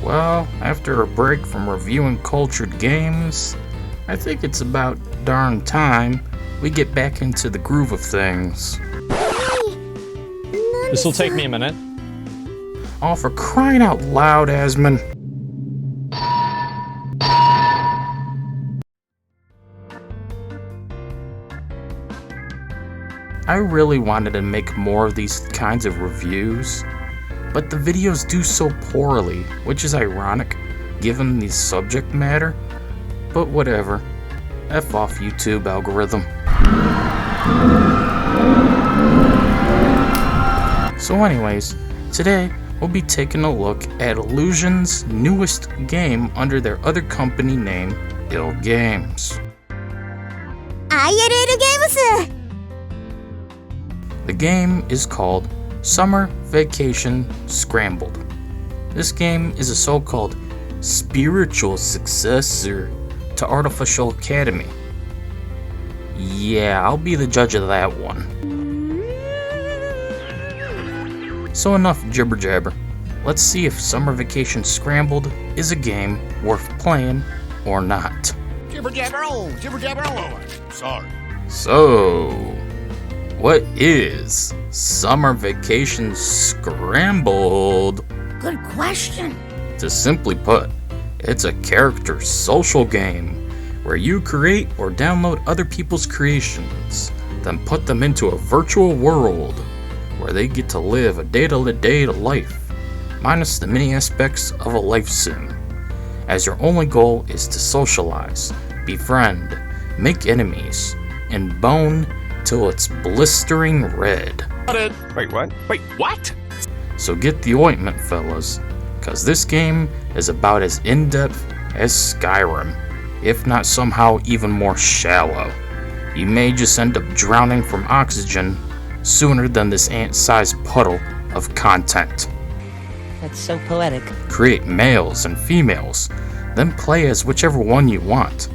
Well, after a break from reviewing cultured games, I think it's about darn time we get back into the groove of things. This'll take me a minute. Oh, for crying out loud, Asmon. I really wanted to make more of these kinds of reviews, but the videos do so poorly, which is ironic given the subject matter, but whatever. F off YouTube algorithm. So anyways, today we'll be taking a look at Illusion's newest game under their other company name, IllGames. IllGames! The game is called Summer Vacation Scrambled. This game is a so-called spiritual successor to Artificial Academy. Yeah, I'll be the judge of that one. So enough jibber jabber. Let's see if Summer Vacation Scrambled is a game worth playing or not. Jibber jabber, oh, jibber jabber, oh. Sorry. So, what is Summer Vacation Scrambled? Good question. To simply put, it's a character social game where you create or download other people's creations, then put them into a virtual world where they get to live a day-to-day life, minus the many aspects of a life sim, as your only goal is to socialize, befriend, make enemies, and bone till it's blistering red. Wait, what? Wait, what? So get the ointment, fellas, cause this game is about as in-depth as Skyrim, if not somehow even more shallow. You may just end up drowning from oxygen sooner than this ant-sized puddle of content. That's so poetic. Create males and females, then play as whichever one you want.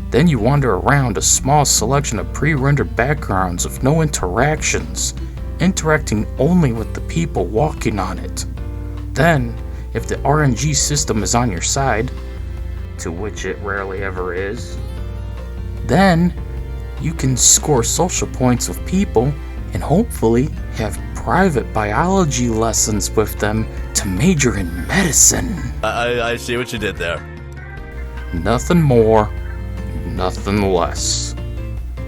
Then you wander around a small selection of pre-rendered backgrounds with no interactions, interacting only with the people walking on it. Then, if the RNG system is on your side, to which it rarely ever is, then you can score social points with people and hopefully have private biology lessons with them to major in medicine. I see what you did there. Nothing more, nothing less.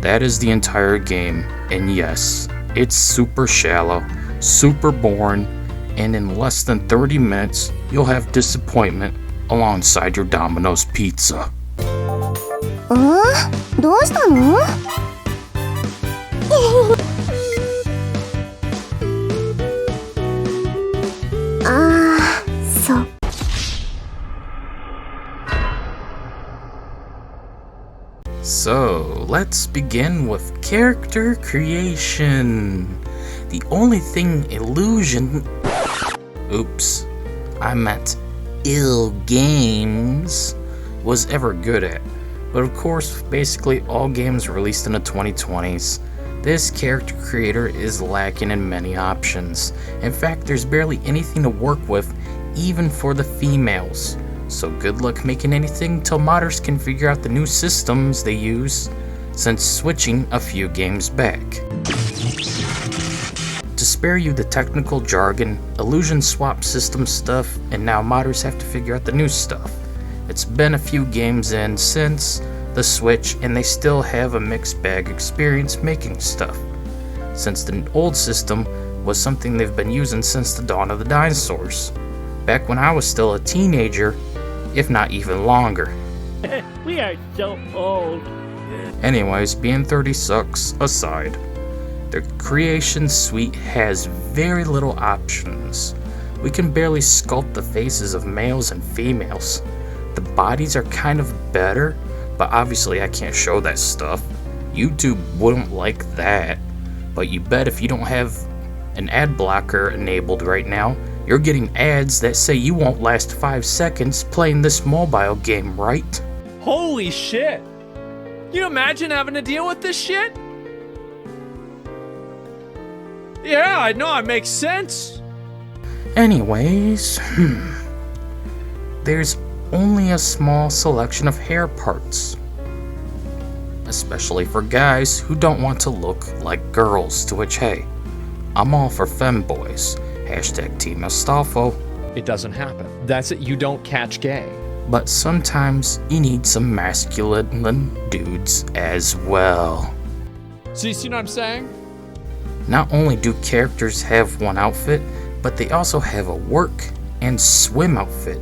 That is the entire game, and yes, it's super shallow, super boring, and in less than 30 minutes, you'll have disappointment alongside your Domino's pizza. どうしたの？そう。So, let's begin with character creation. The only thing Illusion... Oops, I meant IllGames was ever good at. But of course, basically all games released in the 2020s, this character creator is lacking in many options. In fact, there's barely anything to work with, even for the females. So good luck making anything till modders can figure out the new systems they use since switching a few games back. To spare you the technical jargon, Illusion swapped system stuff, and now modders have to figure out the new stuff. It's been a few games in since the Switch, and they still have a mixed bag experience making stuff, since the old system was something they've been using since the dawn of the dinosaurs, back when I was still a teenager, if not even longer. We are so old. Anyways, being 30 sucks aside, the creation suite has very little options. We can barely sculpt the faces of males and females. The bodies are kind of better, but obviously I can't show that stuff. YouTube wouldn't like that. But you bet if you don't have an ad blocker enabled right now, you're getting ads that say you won't last 5 seconds playing this mobile game, right? Holy shit! Can you imagine having to deal with this shit? Yeah, I know, it makes sense. Anyways, there's only a small selection of hair parts. Especially for guys who don't want to look like girls, to which, hey, I'm all for femboys. Hashtag Team Astolfo. It doesn't happen. That's it. You don't catch gay. But sometimes you need some masculine dudes as well. So you see what I'm saying? Not only do characters have one outfit, but they also have a work and swim outfit.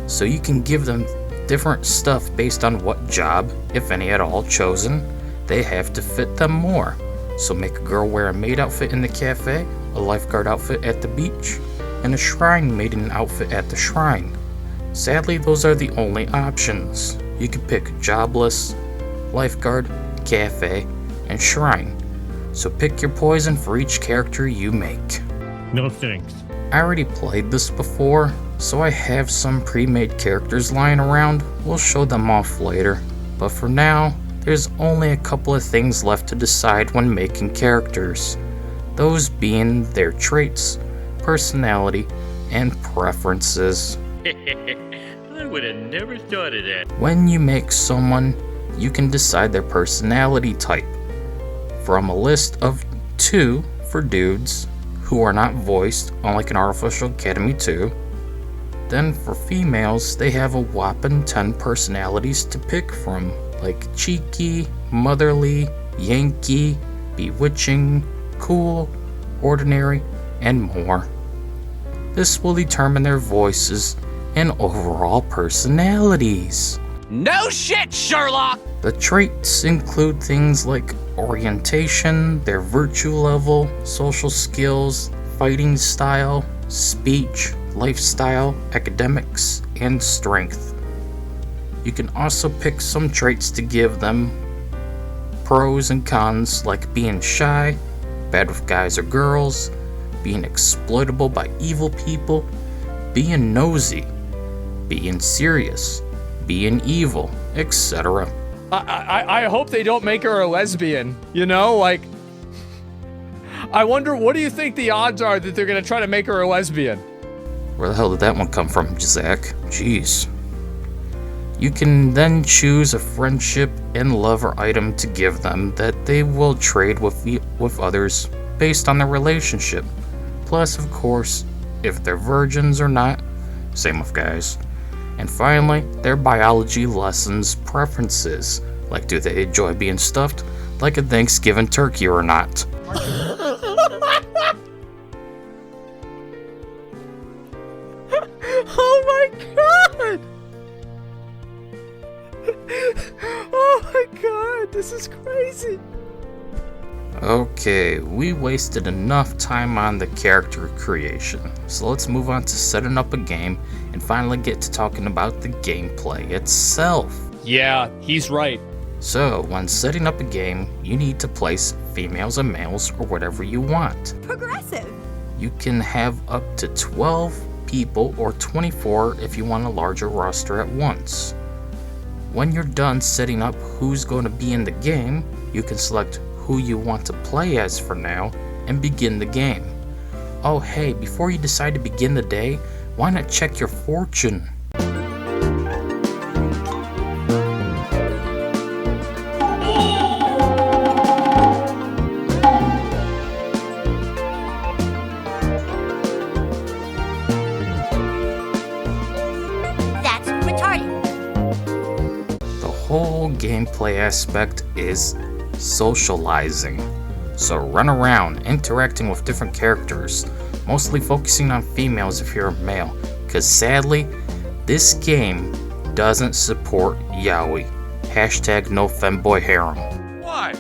So you can give them different stuff based on what job, if any at all, chosen they have to fit them more. So make a girl wear a maid outfit in the cafe, a lifeguard outfit at the beach, and a shrine maiden outfit at the shrine. Sadly, those are the only options. You can pick jobless, lifeguard, cafe, and shrine. So pick your poison for each character you make. No thanks. I already played this before, so I have some pre-made characters lying around. We'll show them off later. But for now, there's only a couple of things left to decide when making characters. Those being their traits, personality, and preferences. I would have never thought of that. When you make someone, you can decide their personality type from a list of 2 for dudes who are not voiced, unlike an Artificial Academy 2. Then for females, they have a whopping 10 personalities to pick from, like cheeky, motherly, Yankee, bewitching, cool, ordinary, and more. This will determine their voices and overall personalities. No shit, Sherlock! The traits include things like orientation, their virtue level, social skills, fighting style, speech, lifestyle, academics, and strength. You can also pick some traits to give them pros and cons, like being shy, bad with guys or girls, being exploitable by evil people, being nosy, being serious, being evil, etc. I hope they don't make her a lesbian. You know, like, I wonder, what do you think the odds are that they're gonna try to make her a lesbian? Where the hell did that one come from, Zach? Jeez. You can then choose a friendship and lover item to give them that they will trade with others based on their relationship. Plus, of course, if they're virgins or not, same with guys. And finally, their biology lessons preferences, like do they enjoy being stuffed like a Thanksgiving turkey or not. Oh my god! Oh my god, this is crazy. Okay, we wasted enough time on the character creation, so let's move on to setting up a game and finally get to talking about the gameplay itself. Yeah, he's right. So, when setting up a game, you need to place females and males or whatever you want. Progressive. You can have up to 12 people or 24 if you want a larger roster at once. When you're done setting up who's going to be in the game, you can select who you want to play as for now and begin the game. Oh hey, before you decide to begin the day, why not check your fortune? That's retarded. The whole gameplay aspect is socializing. So run around, interacting with different characters, mostly focusing on females if you're a male, because sadly, this game doesn't support yaoi. Hashtag no femboy harem. Why?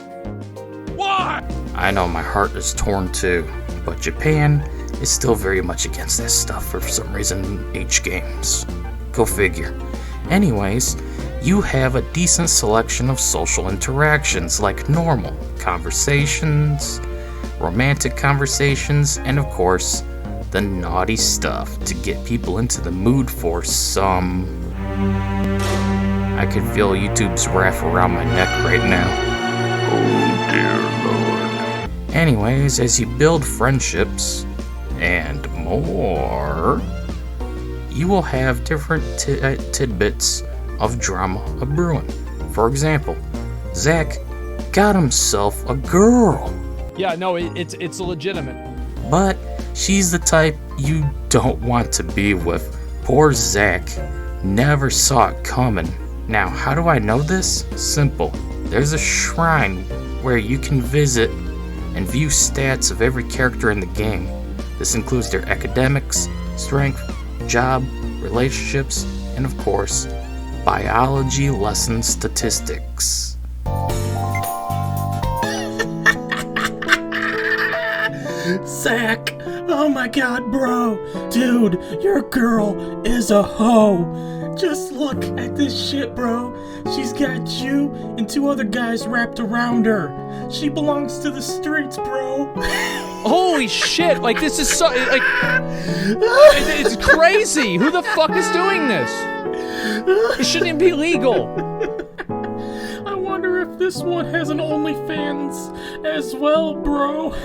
Why? I know my heart is torn too, but Japan is still very much against that stuff for some reason in H-Games. Go figure. Anyways, you have a decent selection of social interactions like normal conversations, romantic conversations, and of course, the naughty stuff to get people into the mood for some... I can feel YouTube's wrath around my neck right now. Oh dear Lord. Anyways, as you build friendships and more, you will have different tidbits of drama a brewing. For example, Zach got himself a girl. Yeah, no, it's legitimate. But she's the type you don't want to be with. Poor Zach never saw it coming. Now, how do I know this? Simple. There's a shrine where you can visit and view stats of every character in the game. This includes their academics, strength, job, relationships, and of course, biology lesson statistics. Zach, oh my god, bro. Dude, your girl is a hoe. Just look at this shit, bro. She's got you and 2 other guys wrapped around her. She belongs to the streets, bro. Holy shit! Like, this is so, like, it's crazy. Who the fuck is doing this? It shouldn't even be legal. I wonder if this one has an OnlyFans as well, bro.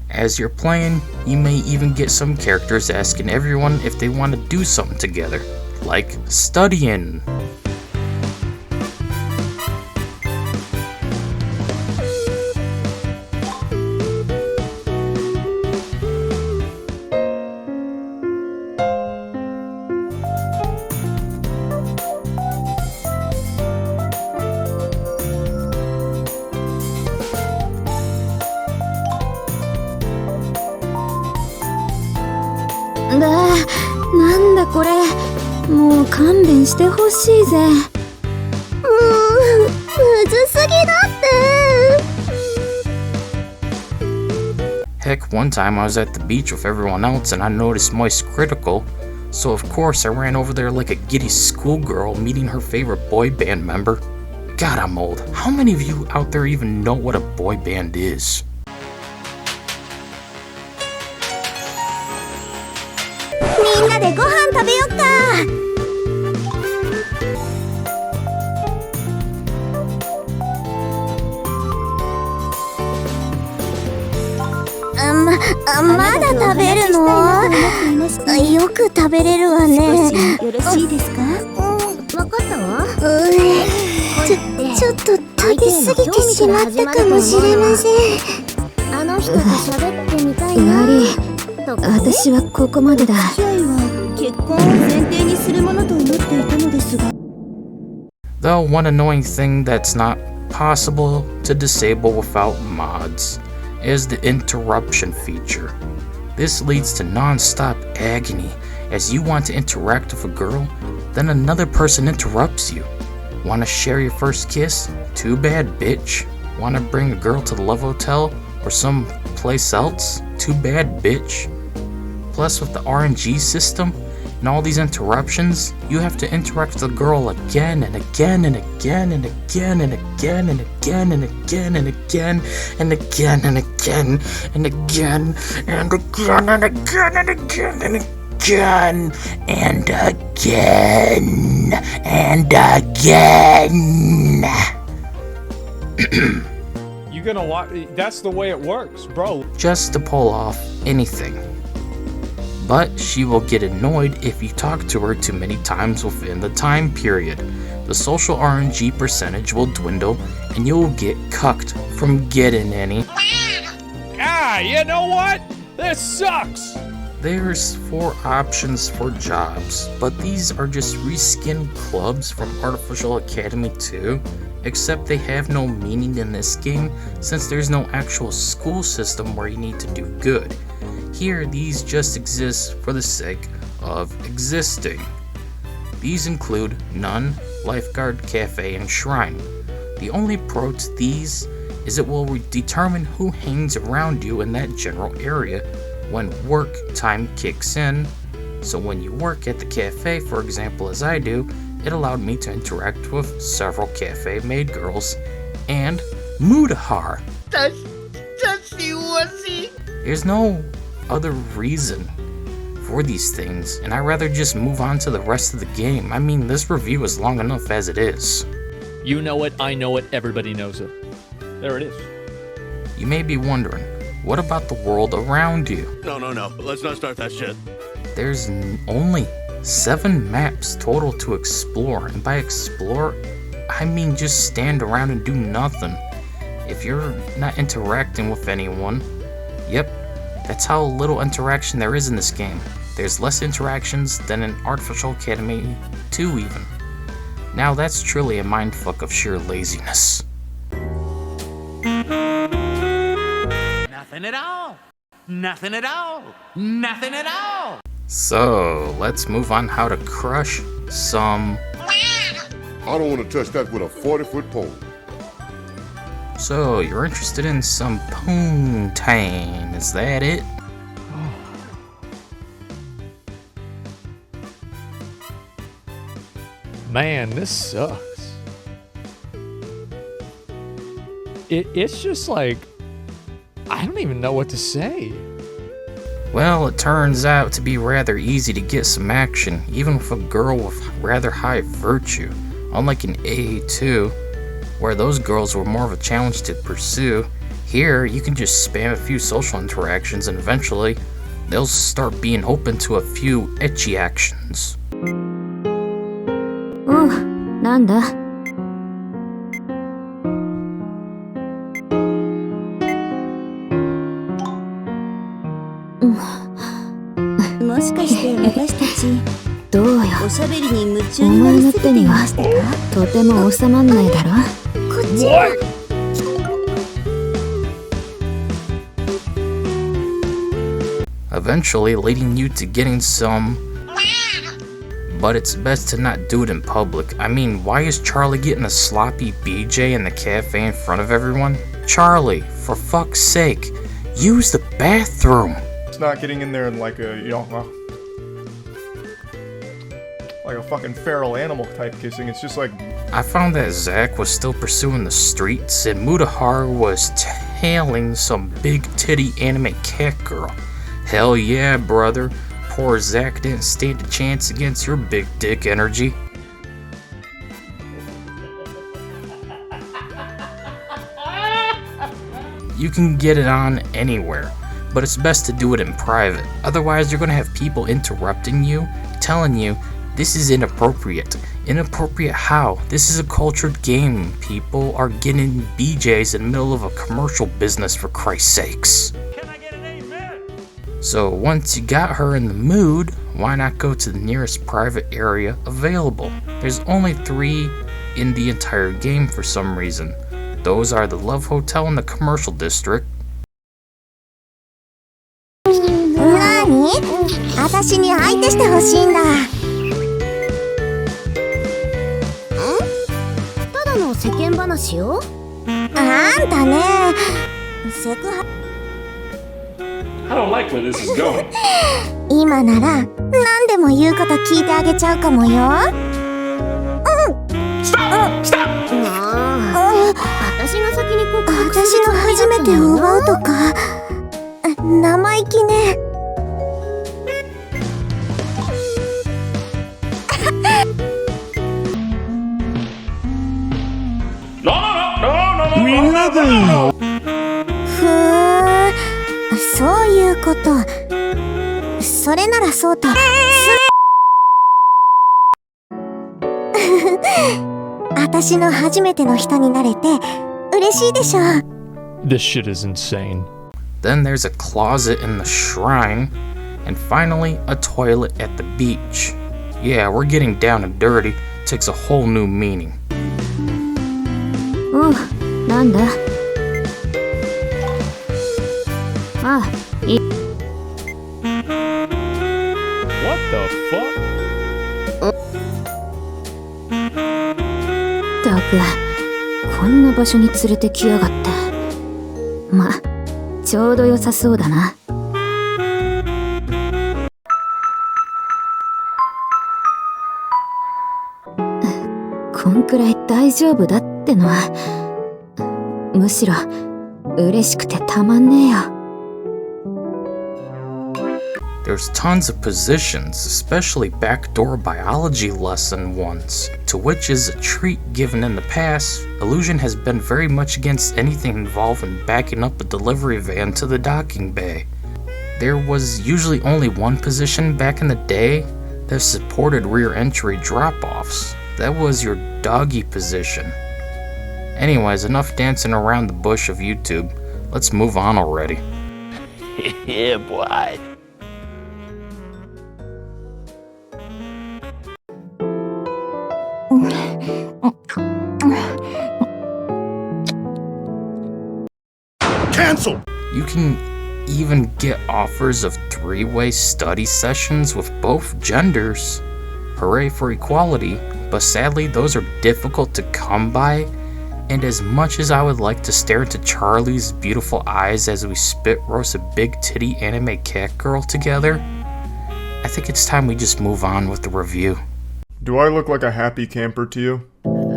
As you're playing, you may even get some characters asking everyone if they want to do something together, like studying.なんだこれ、もう勘弁してほしいぜ。むずすぎだって。 Heck, one time I was at the beach with everyone else and I noticed Moist critical, so of course I ran over there like a giddy schoolgirl meeting her favorite boy band member. God, I'm old. How many of you out there even know what a boy band is? みんなでご飯食べよっか。まだ食べるの？よく食べれるわね。よろしいですか？わかったわ。ちょっと食べすぎてしまったかもしれません。あの人と喋ってみたいな。私はここまでだ。結婚を前提にするものと思っていたのですが。Though one annoying thing that's not possible to disable without mods is the interruption feature. This leads to non-stop agony as you want to interact with a girl, then another person interrupts you. Want to share your first kiss? Too bad, bitch. Want to bring a girl to the Love Hotel or some place else? Too bad, bitch. Plus, with the RNG system and all these interruptions, you have to interact with the girl again and again and again and again and again and again and again and again and again and again and again and again and again and again and again and again and again. You're gonna watch. That's the way it works, bro. Just to pull off anything. But she will get annoyed if you talk to her too many times within the time period. The social RNG percentage will dwindle and you'll get cucked from getting any. Ah, you know what? This sucks! There's 4 options for jobs, but these are just reskin clubs from Artificial Academy 2, except they have no meaning in this game since there's no actual school system where you need to do good. Here, these just exist for the sake of existing. These include Nun, Lifeguard, Cafe, and Shrine. The only pro to these is it will determine who hangs around you in that general area when work time kicks in. So when you work at the cafe, for example, as I do, it allowed me to interact with several cafe maid girls and Mudahar. There's no other reason for these things, and I'd rather just move on to the rest of the game. I mean, this review is long enough as it is. You know it, I know it, everybody knows it. There it is. You may be wondering, What about the world around you? No. Let's not start that shit. There's only 7 maps total to explore, and by explore, I mean just stand around and do nothing. If you're not interacting with anyone, yep, that's how little interaction there is in this game. There's less interactions than in Artificial Academy 2 even. Now that's truly a mindfuck of sheer laziness. Nothing at all. Nothing at all. Nothing at all. So, let's move on how to crush some... I don't want to touch that with a 40-foot pole. So, you're interested in some poontang, is that it? Man, this sucks. It's just like, I don't even know what to say. Well, it turns out to be rather easy to get some action, even with a girl with rather high virtue. Unlike in AA2, where those girls were more of a challenge to pursue, here you can just spam a few social interactions and eventually they'll start being open to a few ecchi actions. なんだもしかして私たちどうよおしゃべりに夢中になりすぎていましたかとても収まんないだろこっちはEventually leading you to getting some... But it's best to not do it in public. I mean, why is Charlie getting a sloppy BJ in the cafe in front of everyone? Charlie, for fuck's sake, use the bathroom! It's not getting in there in like a, like a fucking feral animal type kissing. It's just like... I found that Zach was still pursuing the streets and Mutahara was tailing some big titty anime cat girl. Hell yeah, brother. Poor Zach didn't stand a chance against your big dick energy. You can get it on anywhere, but it's best to do it in private. Otherwise, you're gonna have people interrupting you, telling you, this is inappropriate. Inappropriate how? This is a cultured game. People are getting BJs in the middle of a commercial business, for Christ's sakes. So once you got her in the mood, why not go to the nearest private area available? There's only 3 in the entire game for some reason. Those are the Love Hotel and the Commercial District. なに？私に相手してほしいんだ。ただの世間話よ。あんたね、セクハ I don't like where this is going. 今なら何でも言うこと聞いてあげちゃうかもよ。Stop! Stop! 私が先に告白するつもりだったのよ。私の初めてを奪うとか生意気ね。みんなだよ。ふーん、そういうこと。それならそうと。私の初めての人になれて嬉しいでしょ。 This shit is insane. Then there's a closet in the shrine, and finally a toilet at the beach. Yeah, we're getting down and dirty. Takes a whole new meaning. なんだ。あ、いい。What the fuck? ったく、こんな場所に連れてきやがって。ま、ちょうど良さそうだな。こんくらい大丈夫だってのは、むしろ嬉しくてたまんねえよ。There's tons of positions, especially backdoor biology lesson ones, to which is a treat given in the past. Illusion has been very much against anything involving backing up a delivery van to the docking bay. There was usually only one position back in the day that supported rear entry drop-offs. That was your doggy position. Anyways, enough dancing around the bush of YouTube. Let's move on already. Yeah, boy. Cancel! You can even get offers of 3-way study sessions with both genders. Hooray for equality, but sadly those are difficult to come by, and as much as I would like to stare into Charlie's beautiful eyes as we spit roast a big titty anime cat girl together, I think it's time we just move on with the review. Do I look like a happy camper to you?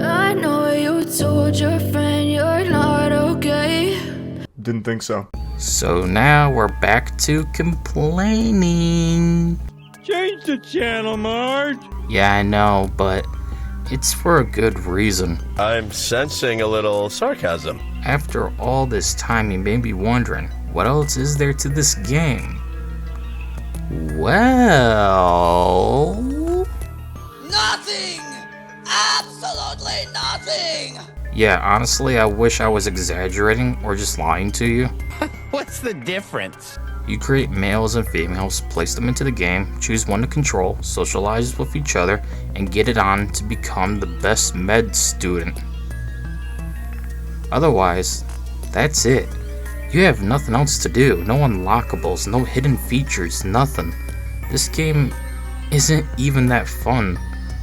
I know you told your friend you're not okay. Didn't think so. So now we're back to complaining. Change the channel, Marge. Yeah, I know, but it's for a good reason. I'm sensing a little sarcasm. After all this time, you may be wondering, what else is there to this game? Well... Nothing! Absolutely nothing! Yeah, honestly, I wish I was exaggerating or just lying to you. What's the difference? You create males and females, place them into the game, choose one to control, socialize with each other, and get it on to become the best med student. Otherwise, that's it. You have nothing else to do, no unlockables, no hidden features, nothing. This game isn't even that fun.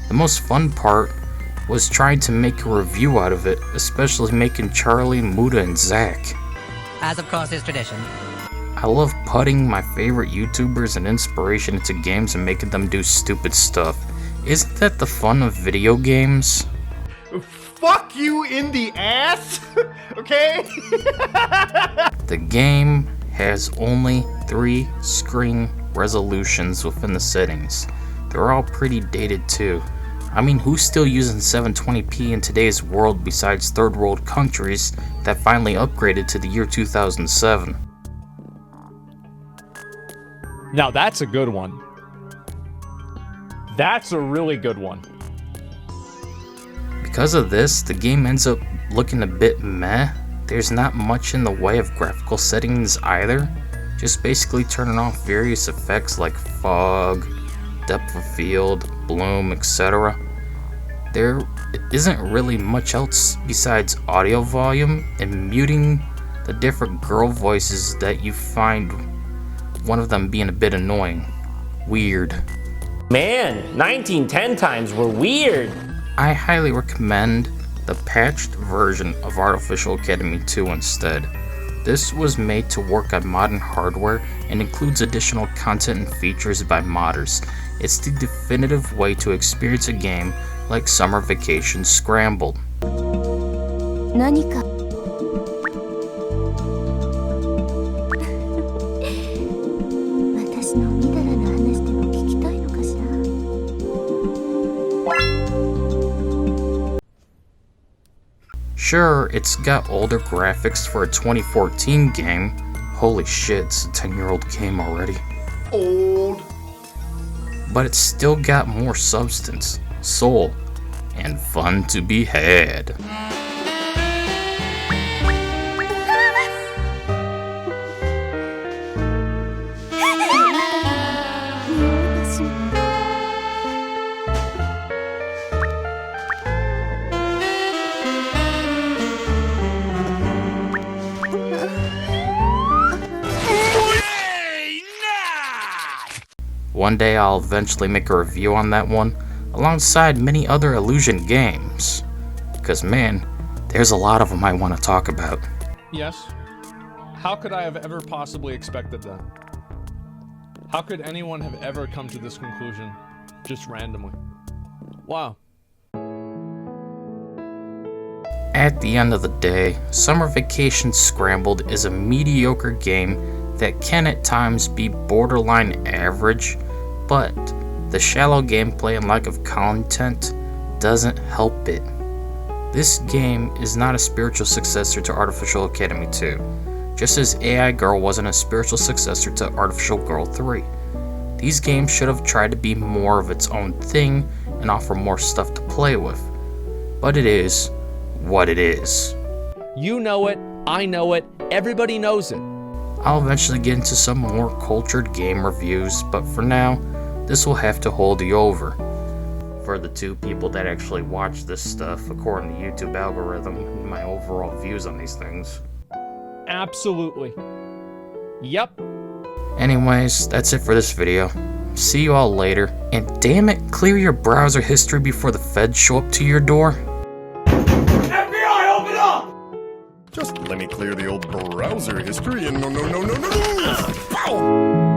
The most fun part was trying to make a review out of it, especially making Charlie, Muda, and Zach. As of course is tradition. I love putting my favorite YouTubers and inspiration into games and making them do stupid stuff. Isn't that the fun of video games? Fuck you in the ass, okay? The game has only 3 screen resolutions within the settings. They're all pretty dated too. I mean, who's still using 720p in today's world besides third world countries that finally upgraded to the year 2007? Now that's a good one. That's a really good one. Because of this, the game ends up looking a bit meh. There's not much in the way of graphical settings either. Just basically turning off various effects like fog, depth of field, bloom, etc. There isn't really much else besides audio volume and muting the different girl voices that you find one of them being a bit annoying. Weird. Man, 1910 times were weird. I highly recommend the patched version of Artificial Academy 2 instead. This was made to work on modern hardware and includes additional content and features by modders. It's the definitive way to experience a game like Summer Vacation Scrambled. 何か私のみだらな話でも聞きたいのかしら Sure, it's got older graphics for a 2014 game. Holy shit, it's a 10-year-old game already. Old. But it's still got more substance, soul, and fun to be had. One day I'll eventually make a review on that one, alongside many other Illusion games. Because man, there's a lot of them I want to talk about. Yes. How could I have ever possibly expected that? How could anyone have ever come to this conclusion, just randomly? Wow. At the end of the day, Summer Vacation Scrambled is a mediocre game that can at times be borderline average, but the shallow gameplay and lack of content doesn't help it. This game is not a spiritual successor to Artificial Academy 2, just as AI Girl wasn't a spiritual successor to Artificial Girl 3. These games should have tried to be more of its own thing and offer more stuff to play with, but it is what it is. You know it, I know it, everybody knows it. I'll eventually get into some more cultured game reviews, but for now, this will have to hold you over. For the 2 people that actually watch this stuff, according to YouTube algorithm, and my overall views on these things. Absolutely. Yep. Anyways, that's it for this video. See you all later, and damn it, clear your browser history before the feds show up to your door. FBI, open up! Just let me clear the old browser history and no. Pow!